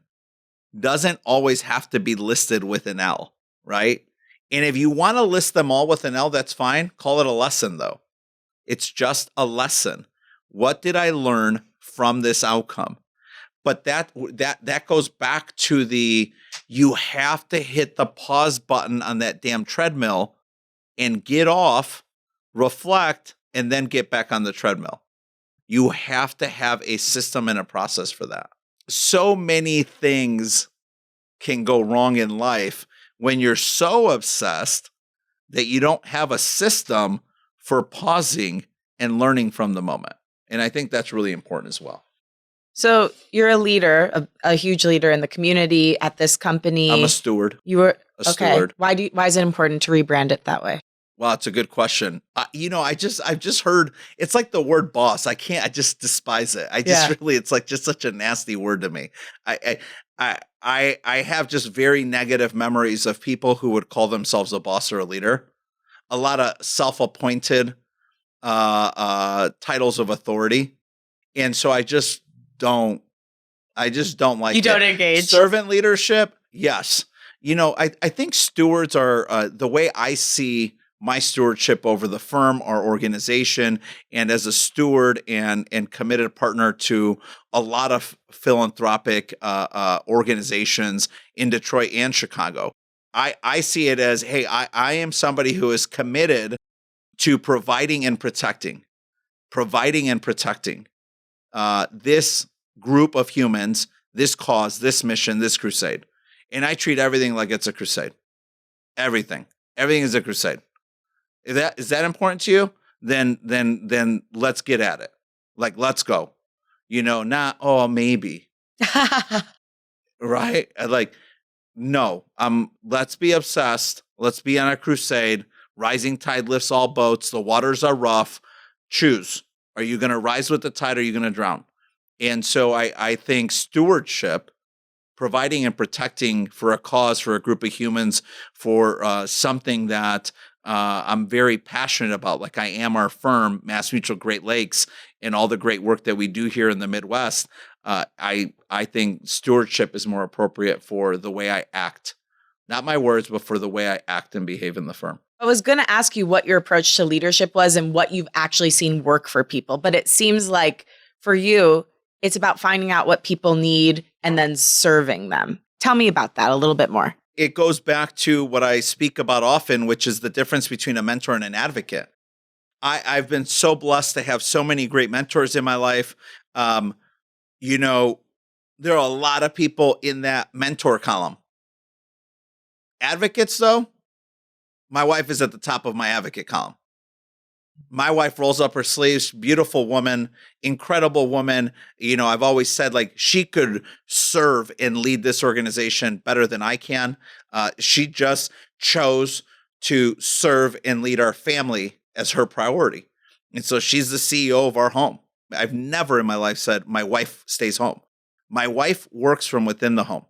doesn't always have to be listed with an L, right? And if you want to list them all with an L, that's fine. Call it a lesson, though. It's just a lesson. What did I learn from this outcome? But that goes back to you have to hit the pause button on that damn treadmill and get off, reflect, and then get back on the treadmill. You have to have a system and a process for that. So many things can go wrong in life when you're so obsessed that you don't have a system for pausing and learning from the moment. And I think that's really important as well.
So you're a leader, a huge leader in the community at this company.
I'm a steward.
You were
a steward.
Why is it important to rebrand it that way?
Well, it's a good question. I've just heard it's like the word boss. I just despise it. It's like just such a nasty word to me. I have just very negative memories of people who would call themselves a boss or a leader. A lot of self-appointed titles of authority, and so I just don't like.
You don't
it.
engage.
Servant leadership, yes. I think stewards are the way I see my stewardship over the firm, our organization, and as a steward and committed partner to a lot of philanthropic organizations in Detroit and Chicago. I see it as, hey, I am somebody who is committed to providing and protecting this group of humans, this cause, this mission, this crusade. And I treat everything like it's a crusade. Everything is a crusade. Is that important to you? Then let's get at it. Like, let's go. Not, oh, maybe. Right? Like, no. Let's be obsessed. Let's be on a crusade. Rising tide lifts all boats. The waters are rough. Choose. Are you going to rise with the tide or are you going to drown? And so I think stewardship, providing and protecting for a cause, for a group of humans, for something that I'm very passionate about, like I am our firm, MassMutual Great Lakes, and all the great work that we do here in the Midwest. I think stewardship is more appropriate for the way I act, not my words, but for the way I act and behave in the firm.
I was going to ask you what your approach to leadership was and what you've actually seen work for people, but it seems like for you, it's about finding out what people need and then serving them. Tell me about that a little bit more.
It goes back to what I speak about often, which is the difference between a mentor and an advocate. I've been so blessed to have so many great mentors in my life. There are a lot of people in that mentor column. Advocates, though, my wife is at the top of my advocate column. My wife rolls up her sleeves, beautiful woman, incredible woman. I've always said, like, she could serve and lead this organization better than I can. She just chose to serve and lead our family as her priority. And so she's the CEO of our home. I've never in my life said my wife stays home. My wife works from within the home.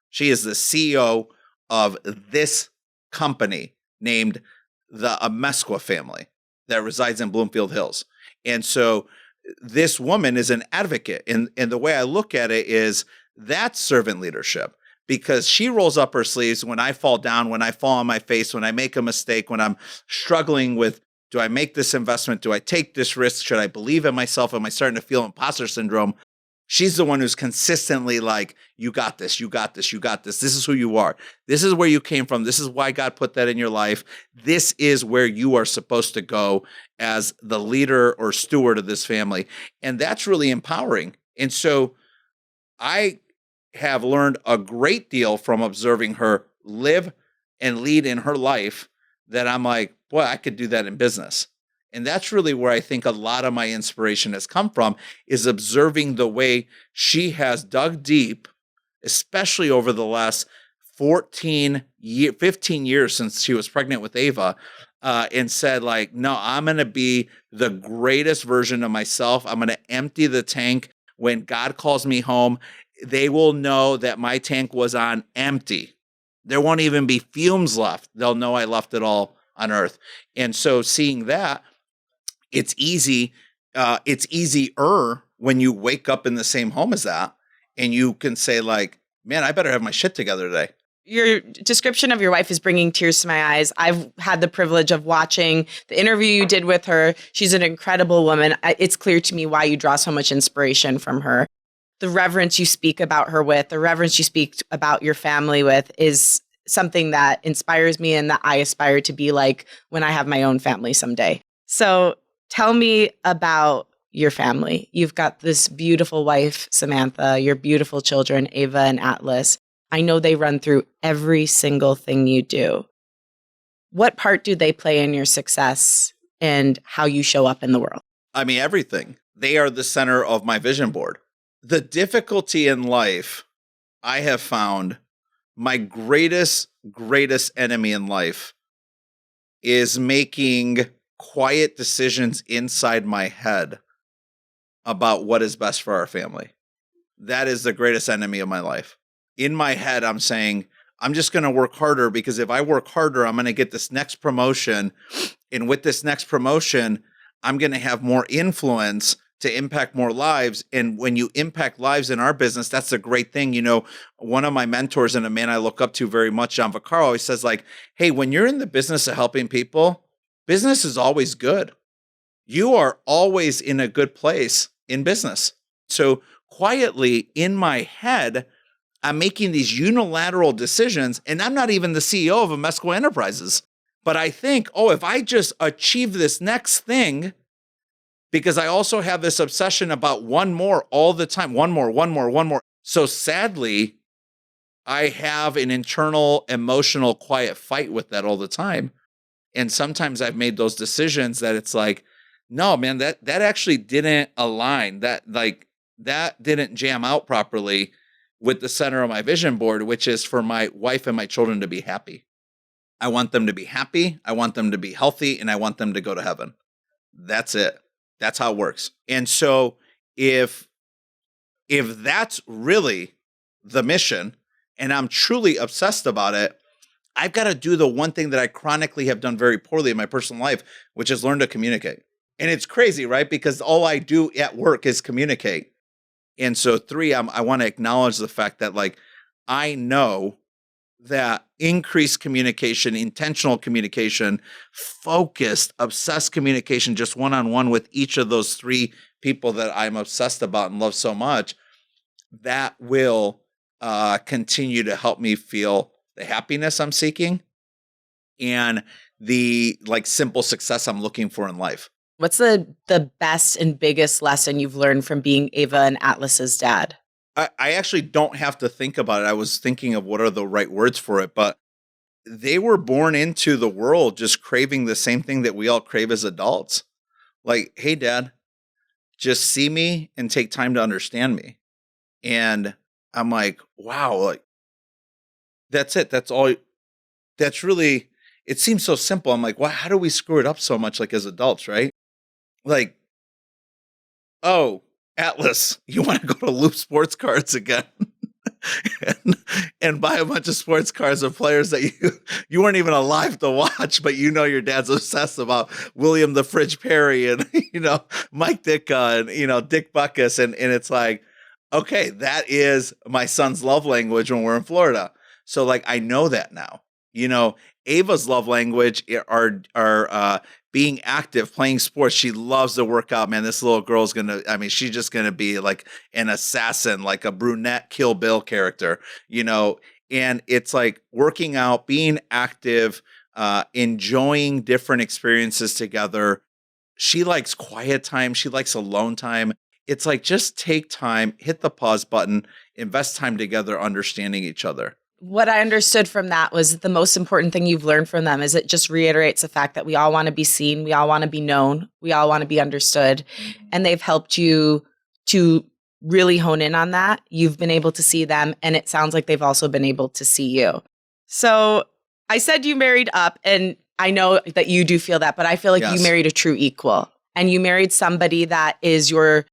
She is the CEO of this company named the Amezcua family that resides in Bloomfield Hills. And so this woman is an advocate. And the way I look at it is that's servant leadership. because she rolls up her sleeves when I fall down, when I fall on my face, when I make a mistake, when I'm struggling with, do I make this investment? Do I take this risk? Should I believe in myself? Am I starting to feel imposter syndrome? She's the one who's consistently like, you got this, you got this, you got this. This is who you are. This is where you came from. This is why God put that in your life. This is where you are supposed to go as the leader or steward of this family. And that's really empowering. And so I have learned a great deal from observing her live and lead in her life that I'm like, boy, I could do that in business. And that's really where I think a lot of my inspiration has come from, is observing the way she has dug deep, especially over the last 15 years since she was pregnant with Ava, and said like, no, I'm going to be the greatest version of myself. I'm going to empty the tank. When God calls me home, they will know that my tank was on empty. There won't even be fumes left. They'll know I left it all on earth. And so seeing that, it's easy. It's easier when you wake up in the same home as that, and you can say like, man, I better have my shit together today.
Your description of your wife is bringing tears to my eyes. I've had the privilege of watching the interview you did with her. She's an incredible woman. It's clear to me why you draw so much inspiration from her. The reverence you speak about her with, the reverence you speak about your family with, is something that inspires me and that I aspire to be like when I have my own family someday. So tell me about your family. You've got this beautiful wife, Samantha, your beautiful children, Ava and Atlas. I know they run through every single thing you do. What part do they play in your success and how you show up in the world?
I mean, everything. They are the center of my vision board. The difficulty in life, I have found my greatest enemy in life is making quiet decisions inside my head about what is best for our family. That is the greatest enemy of my life. In my head, I'm saying, I'm just going to work harder, because if I work harder, I'm going to get this next promotion. And with this next promotion, I'm going to have more influence to impact more lives. And when you impact lives in our business, that's a great thing. You know, one of my mentors and a man I look up to very much, John Vaccaro, always says like, hey, when you're in the business of helping people, business is always good. You are always in a good place in business. So quietly in my head, I'm making these unilateral decisions, and I'm not even the CEO of Amezcua Enterprises. But I think, oh, if I just achieve this next thing, because I also have this obsession about one more all the time, one more. So sadly, I have an internal, emotional, quiet fight with that all the time. And sometimes I've made those decisions that it's like, no, man, that actually didn't align. That didn't jam out properly with the center of my vision board, which is for my wife and my children to be happy. I want them to be happy. I want them to be healthy, and I want them to go to heaven. That's it. That's how it works. And so if that's really the mission and I'm truly obsessed about it, I've got to do the one thing that I chronically have done very poorly in my personal life, which is learn to communicate. And it's crazy, right? Because all I do at work is communicate. And so 3, I want to acknowledge the fact that like, I know that increased communication, intentional communication, focused, obsessed communication, just one-on-one with each of those 3 people that I'm obsessed about and love so much, that will continue to help me feel the happiness I'm seeking and the like simple success I'm looking for in life.
What's the best and biggest lesson you've learned from being Ava and Atlas's dad?
I actually don't have to think about it. I was thinking of what are the right words for it, but they were born into the world just craving the same thing that we all crave as adults. Like, hey, Dad, just see me and take time to understand me. And I'm like, wow, like, that's it. That's all. That's really, it seems so simple. I'm like, wow, how do we screw it up so much, like as adults, right? Like, oh, Atlas, you want to go to Loop Sports Cards again and buy a bunch of sports cards of players that you weren't even alive to watch, but you know your dad's obsessed about William the Fridge Perry and Mike Ditka and Dick Butkus, and it's like, okay, that is my son's love language when we're in Florida. So like I know that now. You know, Ava's love language are being active, playing sports. She loves to work out, man. This little girl's she's just gonna be like an assassin, like a brunette Kill Bill character, you know. And it's like working out, being active, enjoying different experiences together. She likes quiet time. She likes alone time. It's like just take time, hit the pause button, invest time together, understanding each other.
What I understood from that was the most important thing you've learned from them is it just reiterates the fact that we all want to be seen, we all want to be known, we all want to be understood. And they've helped you to really hone in on that. You've been able to see them, and it sounds like they've also been able to see you. So I said you married up, and I know that you do feel that, but I feel like you married a true equal, and you married somebody that is your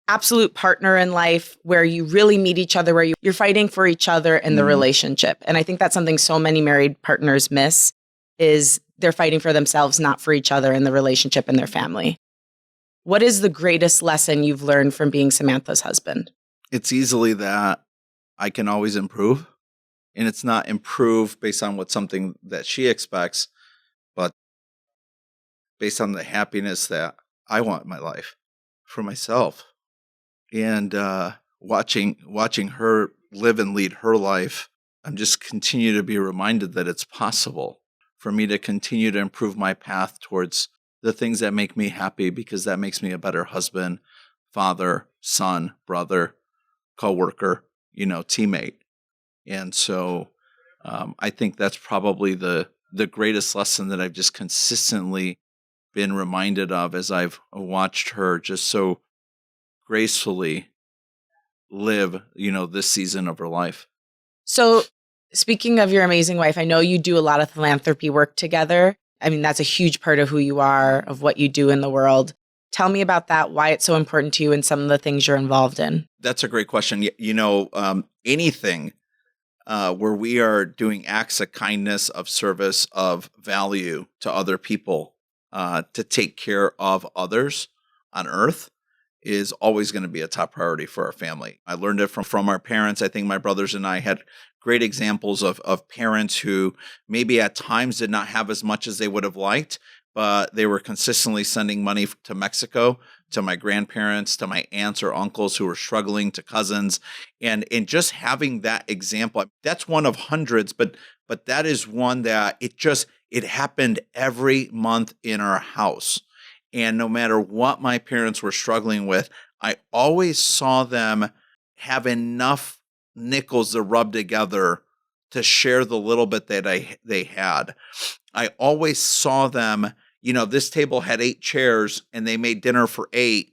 absolute partner in life, where you really meet each other, where you're fighting for each other in the relationship. And I think that's something so many married partners miss, is they're fighting for themselves, not for each other in the relationship and their family. What is the greatest lesson you've learned from being Samantha's husband?
It's easily that I can always improve. And it's not improve based on something that she expects, but based on the happiness that I want in my life for myself. And watching her live and lead her life, I'm just continue to be reminded that it's possible for me to continue to improve my path towards the things that make me happy, because that makes me a better husband, father, son, brother, coworker, teammate. And so I think that's probably the greatest lesson that I've just consistently been reminded of as I've watched her just so gracefully live, this season of her life.
So speaking of your amazing wife, I know you do a lot of philanthropy work together. I mean, that's a huge part of who you are, of what you do in the world. Tell me about that, why it's so important to you, and some of the things you're involved in.
That's a great question. Anything where we are doing acts of kindness, of service, of value to other people, to take care of others on earth, is always going to be a top priority for our family. I learned it from our parents. I think my brothers and I had great examples of parents who maybe at times did not have as much as they would have liked, but they were consistently sending money to Mexico, to my grandparents, to my aunts or uncles who were struggling, to cousins. And just having that example, that's one of hundreds, but that is one that it happened every month in our house. And no matter what my parents were struggling with, I always saw them have enough nickels to rub together to share the little bit that they had. I always saw them, this table had 8 chairs and they made dinner for 8,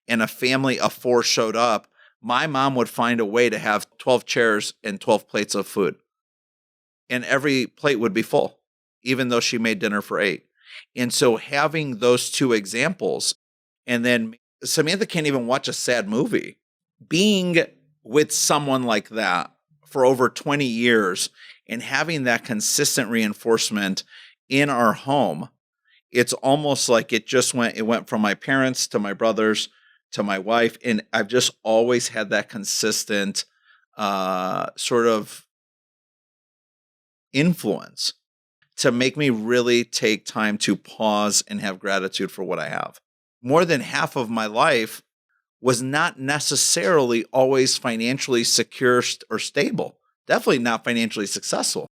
and a family of 4 showed up. My mom would find a way to have 12 chairs and 12 plates of food. And every plate would be full, even though she made dinner for 8. And so having those 2 examples, and then Samantha can't even watch a sad movie. Being with someone like that for over 20 years and having that consistent reinforcement in our home, it's almost like it went from my parents to my brothers to my wife. And I've just always had that consistent sort of influence to make me really take time to pause and have gratitude for what I have. More than half of my life was not necessarily always financially secure or stable, definitely not financially successful.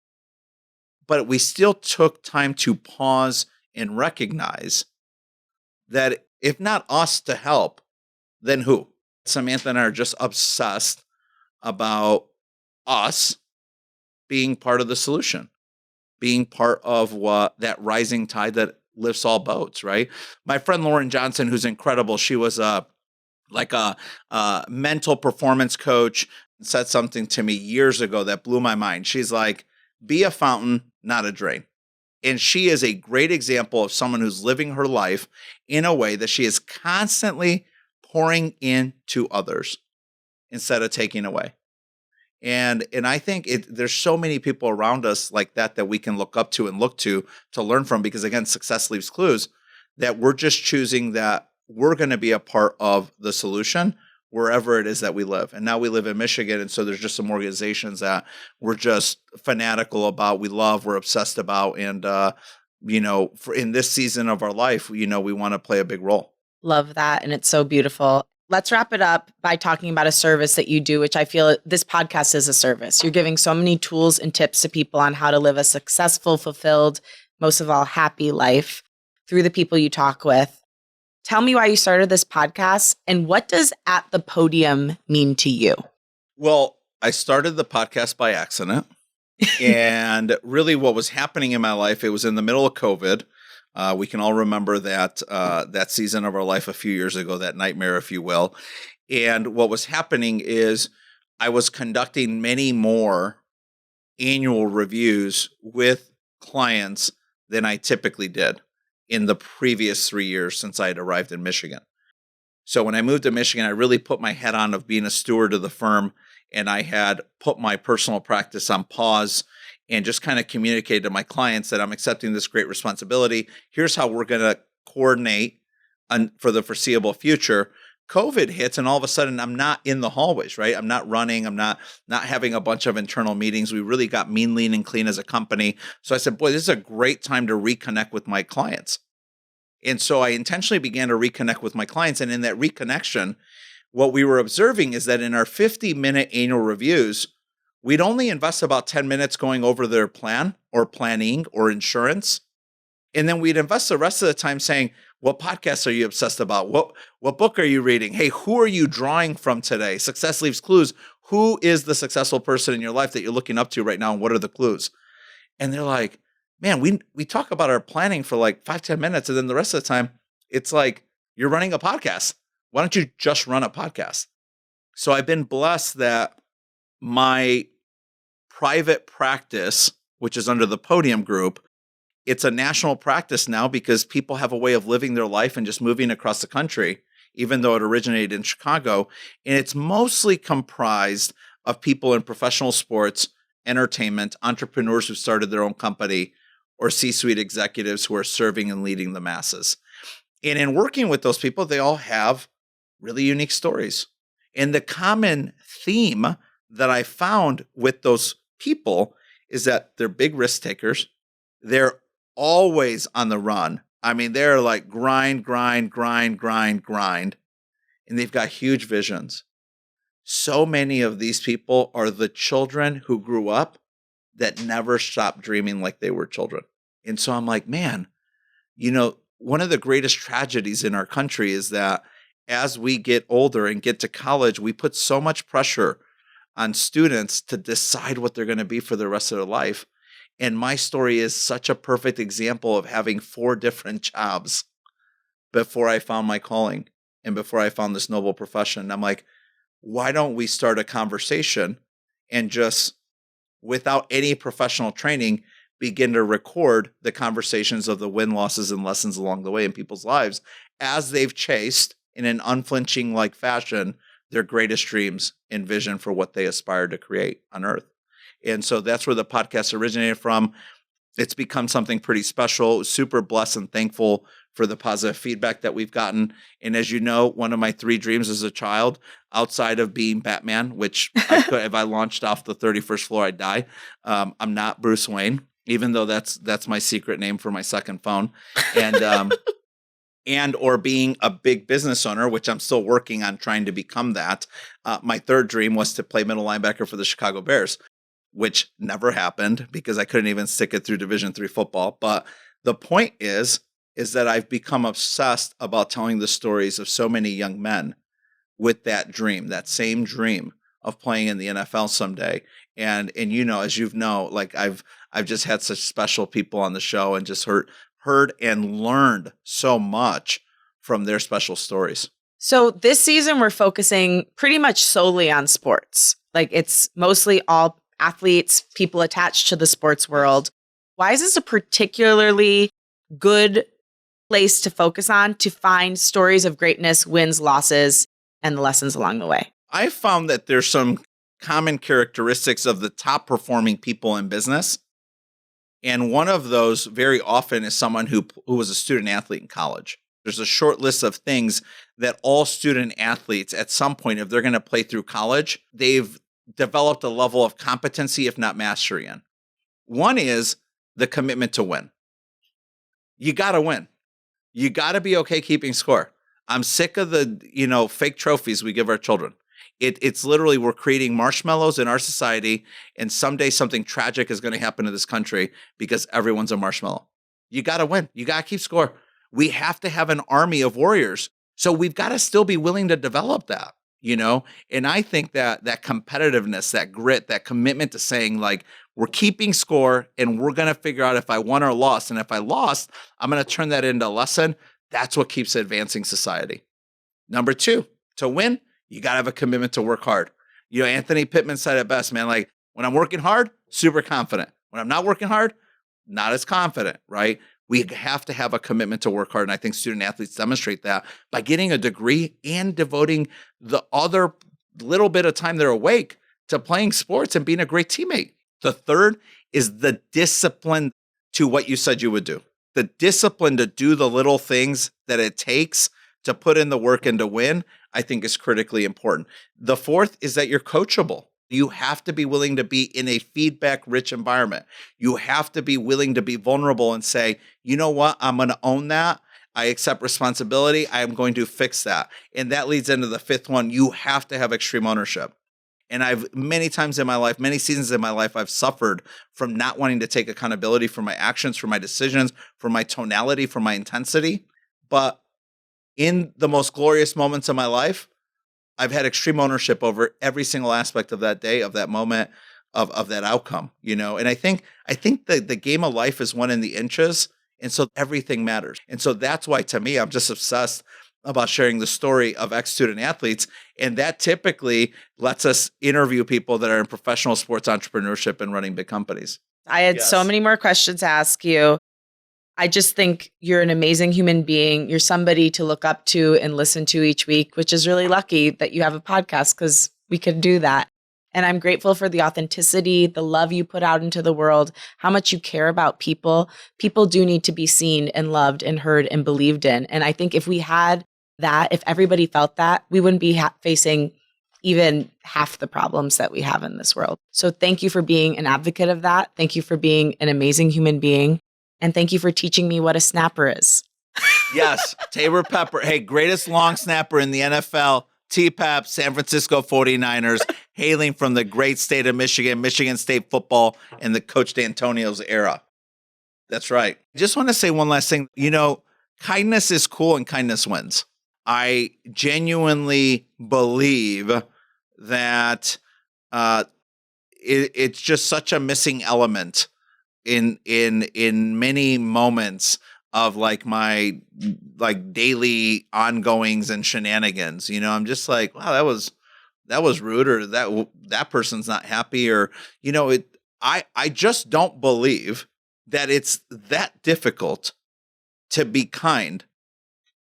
But we still took time to pause and recognize that if not us to help, then who? Samantha and I are just obsessed about us being part of the solution, being part of that rising tide that lifts all boats, right? My friend Lauren Johnson, who's incredible, she was a mental performance coach, said something to me years ago that blew my mind. She's like, be a fountain, not a drain. And she is a great example of someone who's living her life in a way that she is constantly pouring into others instead of taking away. And I think there's so many people around us like that we can look up to and look to learn from, because again, success leaves clues, that we're just choosing that we're going to be a part of the solution wherever it is that we live. And now we live in Michigan. And so there's just some organizations that we're just fanatical about, we love, we're obsessed about. And, in this season of our life, we want to play a big role.
Love that. And it's so beautiful. Let's wrap it up by talking about a service that you do, which I feel this podcast is a service. You're giving so many tools and tips to people on how to live a successful, fulfilled, most of all, happy life through the people you talk with. Tell me why you started this podcast and what does At The Podium mean to you?
Well, I started the podcast by accident. And really what was happening in my life, it was in the middle of COVID. We can all remember that season of our life a few years ago, that nightmare, if you will. And what was happening is I was conducting many more annual reviews with clients than I typically did in the previous 3 years since I had arrived in Michigan. So when I moved to Michigan, I really put my head on of being a steward of the firm, and I had put my personal practice on pause and just kind of communicated to my clients that I'm accepting this great responsibility. Here's how we're going to coordinate for the foreseeable future. COVID hits, and all of a sudden I'm not in the hallways, right? I'm not running. I'm not having a bunch of internal meetings. We really got mean, lean, and clean as a company. So I said, boy, this is a great time to reconnect with my clients. And so I intentionally began to reconnect with my clients. And in that reconnection, what we were observing is that in our 50-minute annual reviews, we'd only invest about 10 minutes going over their plan or planning or insurance. And then we'd invest the rest of the time saying, what podcasts are you obsessed about? What book are you reading? Hey, who are you drawing from today? Success leaves clues. Who is the successful person in your life that you're looking up to right now? And what are the clues? And they're like, man, we talk about our planning for like 5-10 minutes. And then the rest of the time, it's like, you're running a podcast. Why don't you just run a podcast? So I've been blessed that my private practice, which is under the Podium Group, it's a national practice now because people have a way of living their life and just moving across the country, even though it originated in Chicago. And it's mostly comprised of people in professional sports, entertainment, entrepreneurs who started their own company, or C-suite executives who are serving and leading the masses. And in working with those people, they all have really unique stories. And the common theme that I found with those people is that they're big risk takers. They're always on the run. I mean, they're like grind. And they've got huge visions. So many of these people are the children who grew up that never stopped dreaming like they were children. And so I'm like, man, one of the greatest tragedies in our country is that as we get older and get to college, we put so much pressure on students to decide what they're going to be for the rest of their life. And my story is such a perfect example of having 4 different jobs before I found my calling and before I found this noble profession. And I'm like, why don't we start a conversation and just, without any professional training, begin to record the conversations of the win, losses, and lessons along the way in people's lives as they've chased in an unflinching like fashion their greatest dreams and vision for what they aspire to create on earth. And so that's where the podcast originated from. It's become something pretty special, super blessed and thankful for the positive feedback that we've gotten. And as you know, one of my 3 dreams as a child, outside of being Batman, which if I launched off the 31st floor, I'd die. I'm not Bruce Wayne, even though that's my secret name for my second phone. And or being a big business owner, which I'm still working on trying to become that. My 3rd dream was to play middle linebacker for the Chicago Bears, which never happened because I couldn't even stick it through Division III football. But the point is that I've become obsessed about telling the stories of so many young men with that dream, that same dream of playing in the NFL someday. And as you've like I've just had such special people on the show and just heard and learned so much from their special stories.
So this season, we're focusing pretty much solely on sports. Like it's mostly all athletes, people attached to the sports world. Why is this a particularly good place to focus on to find stories of greatness, wins, losses, and the lessons along the way?
I found that there's some common characteristics of the top performing people in business. And one of those very often is someone who was a student athlete in college. There's a short list of things that all student athletes at some point, if they're going to play through college, they've developed a level of competency, if not mastery in. One is the commitment to win. You got to win. You got to be okay keeping score. I'm sick of the, fake trophies we give our children. It's literally we're creating marshmallows in our society, and someday something tragic is going to happen to this country because everyone's a marshmallow. You got to win. You got to keep score. We have to have an army of warriors. So we've got to still be willing to develop that, And I think that competitiveness, that grit, that commitment to saying like, we're keeping score and we're going to figure out if I won or lost. And if I lost, I'm going to turn that into a lesson. That's what keeps advancing society. Number 2, to win, you got to have a commitment to work hard. Anthony Pittman said it best, man. Like, when I'm working hard, super confident. When I'm not working hard, not as confident, right? We have to have a commitment to work hard. And I think student athletes demonstrate that by getting a degree and devoting the other little bit of time they're awake to playing sports and being a great teammate. The third is the discipline to what you said you would do. The discipline to do the little things that it takes to put in the work and to win, I think is critically important. The fourth is that you're coachable. You have to be willing to be in a feedback-rich environment. You have to be willing to be vulnerable and say, you know what, I'm going to own that. I accept responsibility. I am going to fix that. And that leads into the fifth one. You have to have extreme ownership. And I've many times in my life, many seasons in my life, I've suffered from not wanting to take accountability for my actions, for my decisions, for my tonality, for my intensity. But in the most glorious moments of my life, I've had extreme ownership over every single aspect of that day, of that moment, of that outcome, And I think that the game of life is won in the inches. And so everything matters. And so that's why, to me, I'm just obsessed about sharing the story of ex-student athletes. And that typically lets us interview people that are in professional sports entrepreneurship and running big companies.
I had so many more questions to ask you. I just think you're an amazing human being. You're somebody to look up to and listen to each week, which is really lucky that you have a podcast because we could do that. And I'm grateful for the authenticity, the love you put out into the world, how much you care about people. People do need to be seen and loved and heard and believed in. And I think if we had that, if everybody felt that, we wouldn't be facing even half the problems that we have in this world. So thank you for being an advocate of that. Thank you for being an amazing human being. And thank you for teaching me what a snapper is.
Yes, Tabor Pepper. Hey, greatest long snapper in the NFL, TPAP, San Francisco 49ers, hailing from the great state of Michigan, Michigan State football, and the Coach D'Antonio's era. That's right. I just want to say one last thing. Kindness is cool and kindness wins. I genuinely believe that it's just such a missing element in many moments of my daily ongoings and shenanigans. I'm just like, wow, that was rude, or that person's not happy, or I just don't believe that it's that difficult to be kind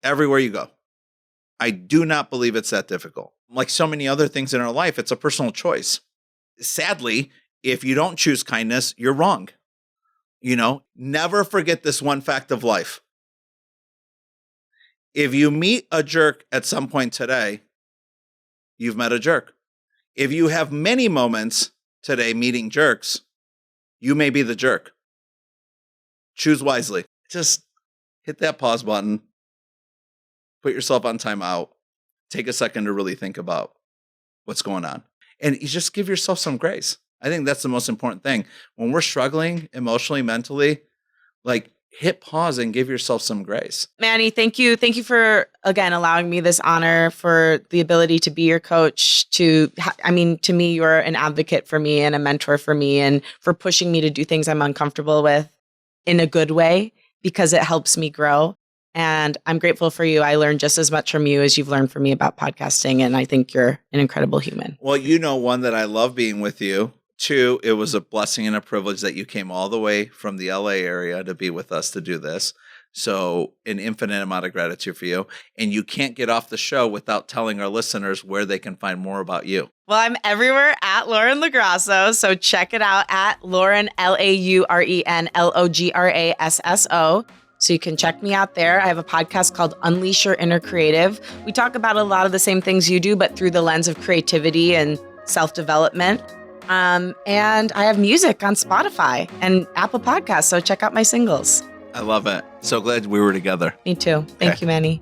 everywhere you go. I do not believe it's that difficult. Like so many other things in our life, it's a personal choice. Sadly, if you don't choose kindness, you're wrong. Never forget this one fact of life. If you meet a jerk at some point today, you've met a jerk. If you have many moments today meeting jerks, you may be the jerk. Choose wisely. Just hit that pause button. Put yourself on timeout. Take a second to really think about what's going on. And you just give yourself some grace. I think that's the most important thing. When we're struggling emotionally, mentally, hit pause and give yourself some grace.
Manny, thank you. Thank you for, again, allowing me this honor, for the ability to be your coach. To me, you're an advocate for me and a mentor for me, and for pushing me to do things I'm uncomfortable with in a good way, because it helps me grow. And I'm grateful for you. I learned just as much from you as you've learned from me about podcasting. And I think you're an incredible human.
Well, one, that I love being with you. 2, it was a blessing and a privilege that you came all the way from the LA area to be with us to do this. So an infinite amount of gratitude for you. And you can't get off the show without telling our listeners where they can find more about you.
Well, I'm everywhere at Lauren LoGrasso. So check it out at Lauren, LaurenLograsso. So you can check me out there. I have a podcast called Unleash Your Inner Creative. We talk about a lot of the same things you do, but through the lens of creativity and self-development. And I have music on Spotify and Apple Podcasts. So check out my singles.
I love it. So glad we were together.
Me too. Thank you, Manny.